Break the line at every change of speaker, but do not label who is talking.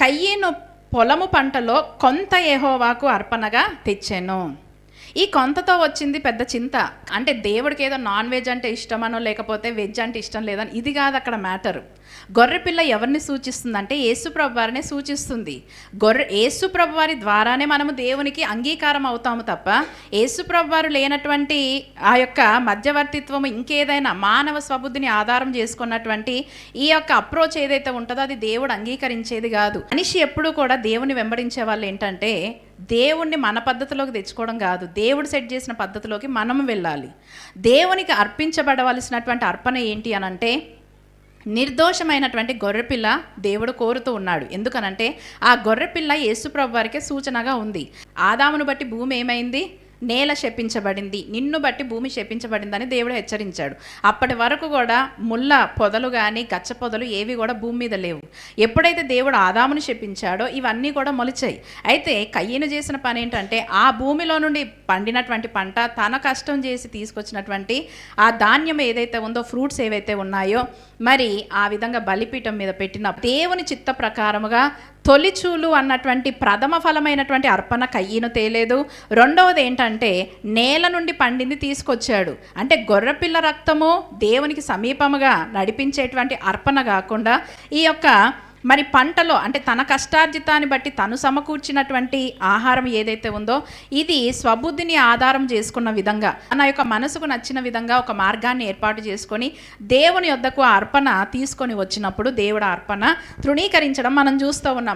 కయ్యను పొలము పంటలో కొంత యెహోవాకు అర్పణగా తెచ్చాను. ఈ కొంతతో వచ్చింది పెద్ద చింత. అంటే దేవుడికి ఏదో నాన్ వెజ్ అంటే ఇష్టమనో లేకపోతే వెజ్ అంటే ఇష్టం లేదని ఇది కాదు అక్కడ మ్యాటర్. గొర్రెపిల్ల ఎవరిని సూచిస్తుందంటే యేసుప్రభు వారిని సూచిస్తుంది. యేసుప్రభు వారి ద్వారానే మనము దేవునికి అంగీకారం అవుతాము తప్ప యేసుప్రభు వారు లేనటువంటి ఆ యొక్క మధ్యవర్తిత్వం ఇంకేదైనా మానవ స్వబుద్ధిని ఆధారం చేసుకున్నటువంటి ఈ యొక్క అప్రోచ్ ఏదైతే ఉంటుందో అది దేవుడు అంగీకరించేది కాదు. మనిషి ఎప్పుడూ కూడా దేవుని వెంబడించే వాళ్ళు ఏంటంటే దేవుణ్ణి మన పద్ధతిలోకి తెచ్చుకోవడం కాదు, దేవుడు సెట్ చేసిన పద్ధతిలోకి మనము వెళ్ళాలి. దేవునికి అర్పించబడవలసినటువంటి అర్పణ ఏంటి అనంటే నిర్దోషమైనటువంటి గొర్రెపిల్ల దేవుడు కోరుతూ ఉన్నాడు. ఎందుకనంటే ఆ గొర్రెపిల్ల యేసుప్రభు వారికే సూచనగా ఉంది. ఆదామును బట్టి భూమి ఏమైంది? నేల శపించబడింది, నిన్ను బట్టి భూమి శపించబడిందని దేవుడు హెచ్చరించాడు. అప్పటి వరకు కూడా ముళ్ళ పొదలు కానీ గచ్చ పొదలు ఏవి కూడా భూమి మీద లేవు. ఎప్పుడైతే దేవుడు ఆదామును శపించాడో ఇవన్నీ కూడా మొలిచాయి. అయితే కయ్యను చేసిన పని ఏంటంటే ఆ భూమిలో నుండి పండినటువంటి పంట, తన కష్టం చేసి తీసుకొచ్చినటువంటి ఆ ధాన్యం ఏదైతే ఉందో, ఫ్రూట్స్ ఏవైతే ఉన్నాయో మరి ఆ విధంగా బలిపీఠం మీద పెట్టిన దేవుని చిత్త ప్రకారముగా తొలిచూలు అన్నటువంటి ప్రథమ ఫలమైనటువంటి అర్పణ కయ్యను తేలేదు. రెండవది ఏంటంటే నేల నుండి పండింది తీసుకొచ్చాడు. అంటే గొర్రెపిల్ల రక్తము దేవునికి సమీపముగా నడిపించేటువంటి అర్పణ కాకుండా ఈ యొక్క మరి పంటలో అంటే తన కష్టార్జితాన్ని బట్టి తను సమకూర్చినటువంటి ఆహారం ఏదైతే ఉందో ఇది స్వబుద్ధిని ఆధారం చేసుకున్న విధంగా నా యొక్క మనసుకు నచ్చిన విధంగా ఒక మార్గాన్ని ఏర్పాటు చేసుకొని దేవుని యొద్దకు అర్పణ తీసుకొని వచ్చినప్పుడు దేవుడు అర్పణ తృణీకరించడం మనం చూస్తూ ఉన్నాం.